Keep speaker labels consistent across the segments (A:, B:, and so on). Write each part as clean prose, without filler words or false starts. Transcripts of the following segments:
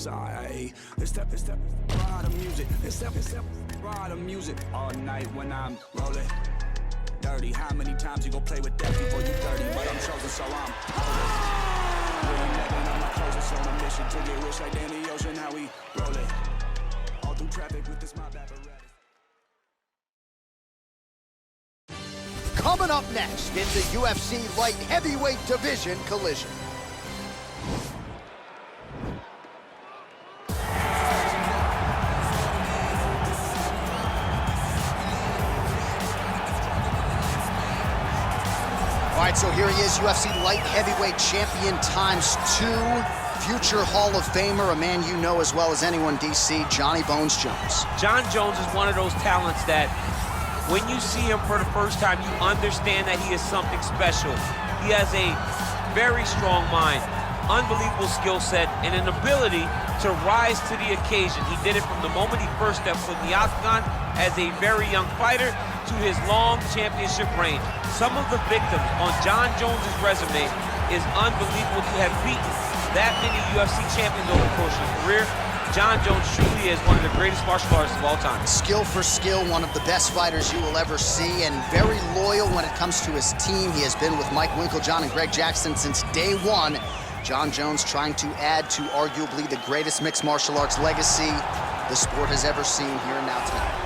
A: side. Let's step, ride the music. Let's step, ride the music. All night when I'm rolling dirty. How many times you gon' play with that before you 30? But I'm chosen, so I'm really living on my closest on a mission to get rich like Danny Ocean. How we roll it all through traffic with this mob apparatus.
B: Coming up next in the UFC light heavyweight division collision. All right, so here he is, UFC light heavyweight champion ×2, future Hall of Famer, a man you know as well as anyone, DC, Johnny Bones Jones.
C: John Jones is one of those talents that when you see him for the first time, you understand that he is something special. He has a very strong mind, unbelievable skill set, and an ability to rise to the occasion. He did it from the moment he first stepped foot in the octagon as a very young fighter to his long championship reign. Some of the victims on John Jones's resume is unbelievable to have beaten that many UFC champions over the course of his career. John Jones truly is one of the greatest martial artists of all time. Skill for skill, one of the best fighters you will ever see, and very loyal when it comes to his team. He has been with Mike Winkeljohn and Greg Jackson since day one. John Jones trying to add to arguably the greatest mixed martial arts legacy the sport has ever seen here and now tonight.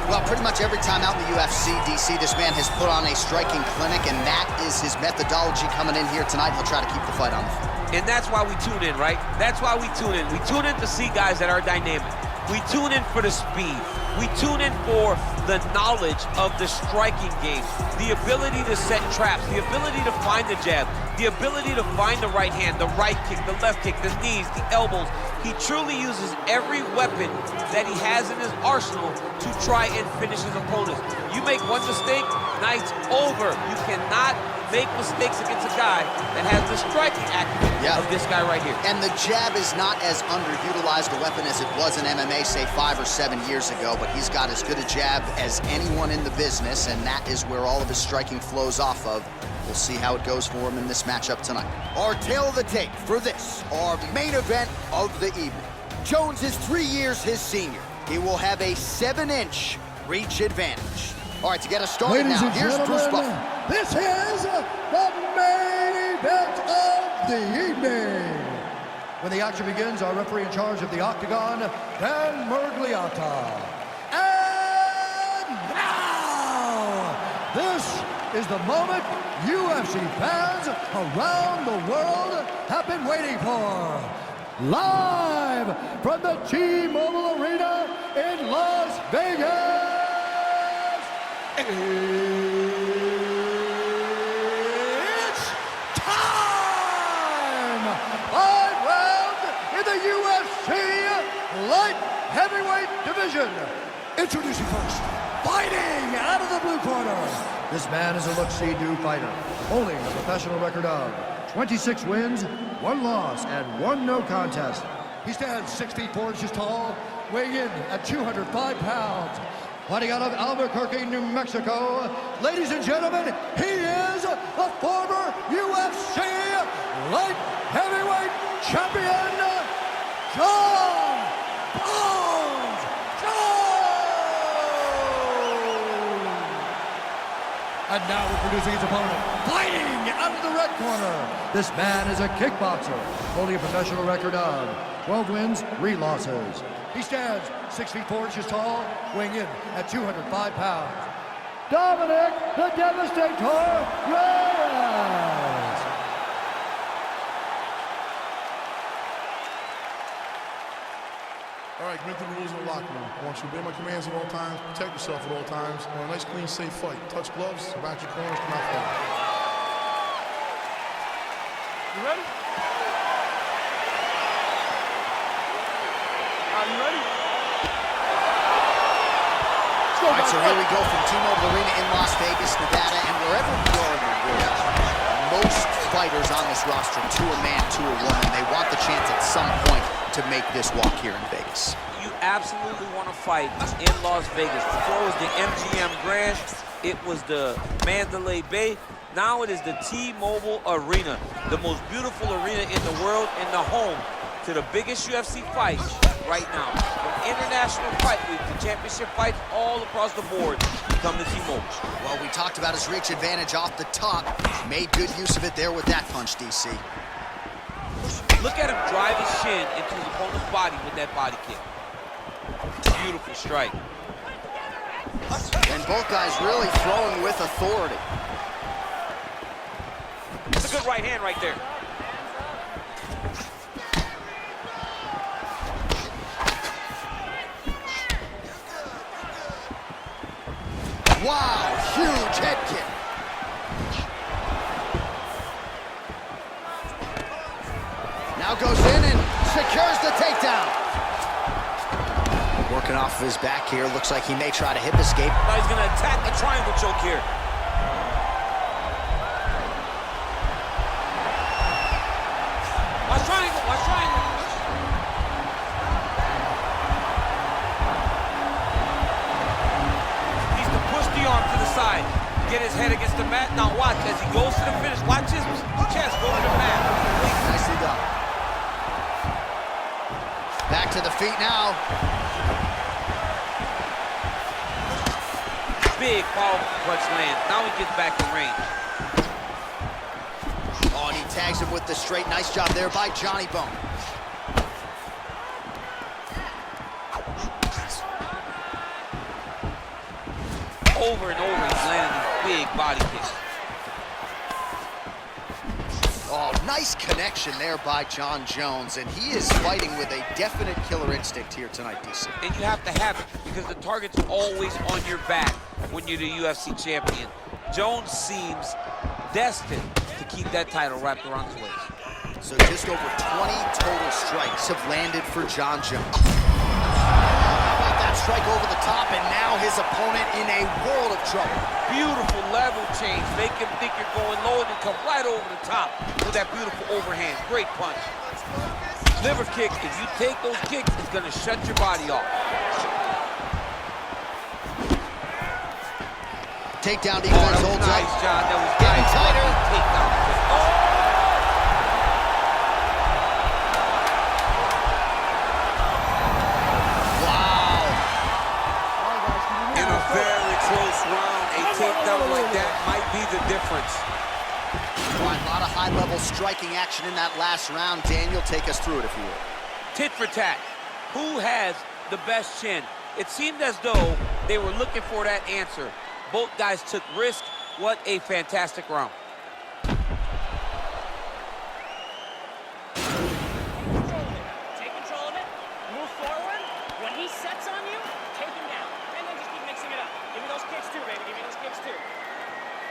C: Well, pretty much every time out in the UFC, DC, this man has put on a striking clinic, and that is his methodology coming in here tonight. He'll try to keep the fight on the floor. And that's why we tune in, right? That's why we tune in. We tune in to see guys that are dynamic. We tune in for the speed. We tune in for the knowledge of the striking game, the ability to set traps, the ability to find the jab, the ability to find the right hand, the right kick, the left kick, the knees, the elbows. He truly uses every weapon that he has in his arsenal to try and finish his opponents. You make one mistake, night's over. You cannot make mistakes against a guy that has the striking acumen of this guy right here. And the jab is not as underutilized a weapon as it was in MMA, say 5 or 7 years ago, but he's got as good a jab as anyone in the business, and that is where all of his striking flows off of. We'll see how it goes for him in this matchup tonight. Our tail of the tape for this, our main event of the evening. Jones is 3 years his senior. He will have a 7-inch reach advantage. All right, to get us started now, here's Bruce Buffer.
D: This is the main event of the evening. When the action begins, our referee in charge of the octagon, Dan Mergliata. And now, this is the moment UFC fans around the world have been waiting for. Live from the T-Mobile Arena in Las Vegas. It's time! 5 rounds in the UFC light heavyweight division. Introducing first, fighting out of the blue corner. This man is a look-see-do fighter, holding a professional record of 26 wins, 1 loss, and 1 no contest. He stands 6 feet 4 inches tall, weighing in at 205 pounds. Fighting out of Albuquerque, New Mexico, ladies and gentlemen, he is the former UFC light heavyweight champion, John Bones Jones! And now introducing his opponent, fighting out of the red corner. This man is a kickboxer, holding a professional record of 12 wins, 3 losses. He stands 6 feet 4 inches tall, weighing in at 205 pounds. Dominick, the Devastator Reyes.
E: All right, get the rules in the locker room. I want you to obey my commands at all times, protect yourself at all times. I want a nice, clean, safe fight. Touch gloves, back your corners, come out fight. You ready? Are you ready?
B: All right, so here we go from T-Mobile Arena in Las Vegas, Nevada, and wherever we are in the world, most fighters on this roster, to a man, to a woman, they want the chance at some point to make this walk here in Vegas.
C: You absolutely want to fight in Las Vegas. Before it was the MGM Grand, it was the Mandalay Bay. Now it is the T-Mobile Arena, the most beautiful arena in the world and the home to the biggest UFC fight right now. From international fight week to championship fights all across the board, you come to see Moch.
B: Well, we talked about his reach advantage off the top. Made good use of it there with that punch, DC.
C: Look at him drive his shin into his opponent's body with that body kick. Beautiful strike.
B: And both guys really throwing with authority.
C: It's a good right hand right there.
B: Wow, huge head kick. Now goes in and secures the takedown. Working off of his back here. Looks like he may try to hip escape.
C: Now he's going to attack the triangle choke here. Watch triangle, watch triangle. Needs to push the arm to the side. Get his head against the mat. Now watch as he goes to the finish. Watch his chest go to the mat.
B: Nicely done. Back to the feet now.
C: Big, powerful punch lands. Now he gets back in range.
B: Oh, and he tags him with the straight. Nice job there by Johnny Bone.
C: Over and over, he's landing these big body kicks.
B: Oh, nice connection there by John Jones, and he is fighting with a definite killer instinct here tonight, DC.
C: And you have to have it because the target's always on your back when you're the UFC champion. Jones seems destined to keep that title wrapped around his waist.
B: So just over 20 total strikes have landed for John Jones. That strike over the top, and now his opponent in a world of trouble.
C: Beautiful level change. Make him think you're going low and then come right over the top with that beautiful overhand. Great punch. Liver kick, if you take those kicks, it's going to shut your body off.
B: Takedown defense holds up.
C: Nice, John. That was
B: getting
C: nice.
B: tighter.
C: Takedown. Oh! Takedown like that might be the difference.
B: Well, a lot of high-level striking action in that last round. Daniel, take us through it if you will.
C: Tit for tat. Who has the best chin? It seemed as though they were looking for that answer. Both guys took risk. What a fantastic round.
F: Take control of it, move forward. When he sets on you, take him down. And then just keep mixing it up. Give me those kicks too, baby. Give me those kicks too.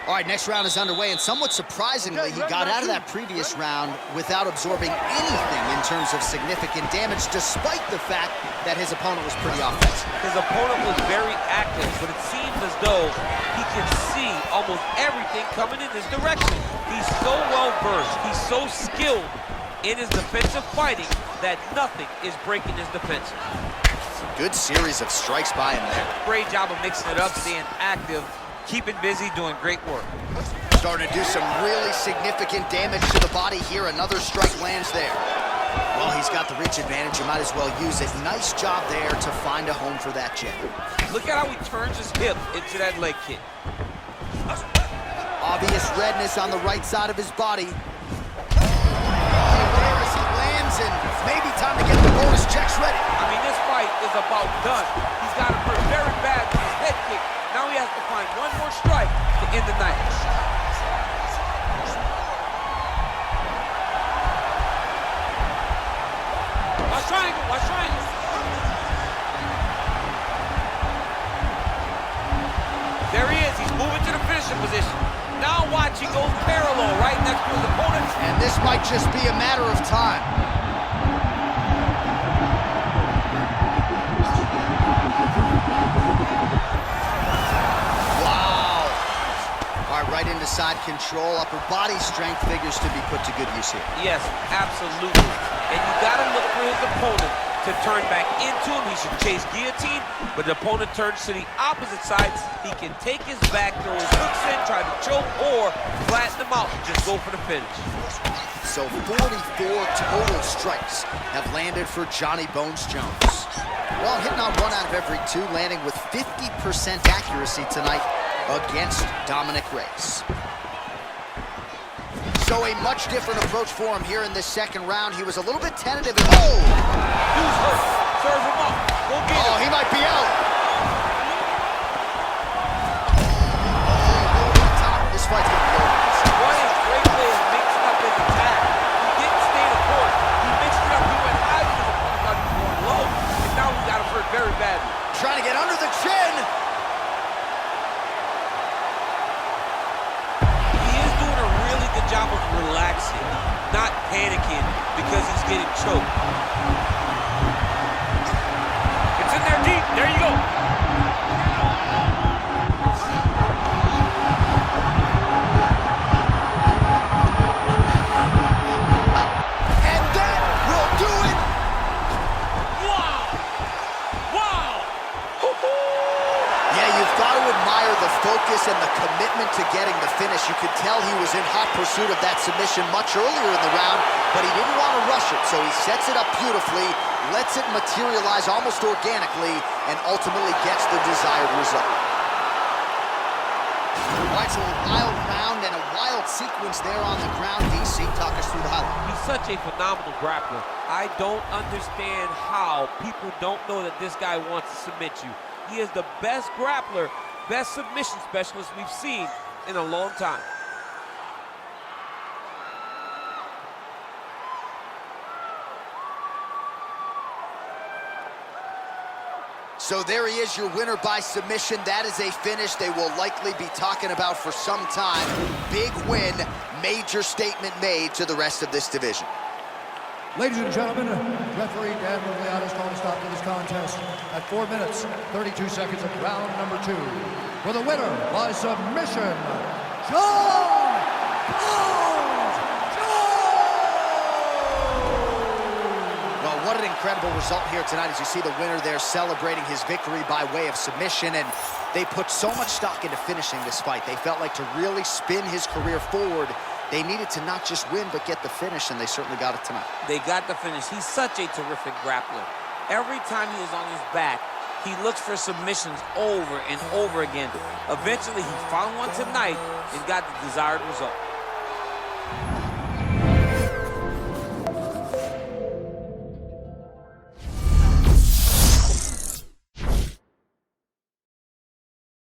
B: All right, next round is underway, and somewhat surprisingly, he got out of that previous round without absorbing anything in terms of significant damage, despite the fact that his opponent was pretty offensive.
C: His opponent was very active, but it seems as though he can see almost everything coming in his direction. He's so well-versed, he's so skilled in his defensive fighting that nothing is breaking his defense.
B: Good series of strikes by him there.
C: Great job of mixing it up, staying active, keeping busy, doing great work.
B: Starting to do some really significant damage to the body here. Another strike lands there. Well, he's got the reach advantage. You might as well use it. Nice job there to find a home for that jab.
C: Look at how he turns his hip into that leg kick.
B: Obvious redness on the right side of his body. There as he lands, and maybe time to get the bonus checks ready.
C: I mean, this fight is about done. He's got him hurt very bad with his head kick. Now he has to find one more strike to end the night. Watch triangle, watch triangle. There he is, he's moving to the finishing position. Now watch, he goes parallel right next to his opponent.
B: And this might just be a matter of time. Right into side control. Upper body strength figures to be put to good use here.
C: Yes, absolutely. And you got to look for his opponent to turn back into him. He should chase guillotine, but the opponent turns to the opposite side. He can take his back, throw his hooks in, try to choke, or flatten him out and just go for the finish.
B: So 44 total strikes have landed for Johnny Bones Jones. Well, hitting on 1 out of every 2, landing with 50% accuracy tonight against Dominick Reyes. So a much different approach for him here in this second round. He was a little bit tentative and
C: Dude's hurt. Serve him up. Go get him.
B: oh, he might be out. This fight's gonna be over.
C: One of his great plays mixed up his attack. He didn't stay the court. He mixed it up. He went high because the opponent thought he was going low. And now he got him hurt very badly.
B: Trying to get under the chin.
C: He is doing a really good job of relaxing, not panicking because he's getting choked. It's in there deep. There you go.
B: And that will do it.
C: Wow. Wow.
B: Yeah, you've got to admire the focus and the commitment to getting the finish. You could tell he was in hot pursuit of that submission much earlier in the round, but he didn't want to rush it, so he sets it up beautifully, lets it materialize almost organically, and ultimately gets the desired result. All right, so a wild round and a wild sequence there on the ground. DC, talk us through the highlight.
C: He's such a phenomenal grappler. I don't understand how people don't know that this guy wants to submit you. He is the best grappler, best submission specialist we've seen in a long time.
B: So there he is, your winner by submission. That is a finish they will likely be talking about for some time. Big win, major statement made to the rest of this division.
D: Ladies and gentlemen, referee Dan Murgliata's calling a stop to this contest at 4 minutes, 32 seconds of round number 2. For the winner by submission, John Bones Jones!
B: Well, what an incredible result here tonight as you see the winner there celebrating his victory by way of submission, and they put so much stock into finishing this fight. They felt like to really spin his career forward, they needed to not just win, but get the finish, and they certainly got it tonight.
C: They got the finish. He's such a terrific grappler. Every time he is on his back, he looks for submissions over and over again. Eventually, he found one tonight and got the desired result.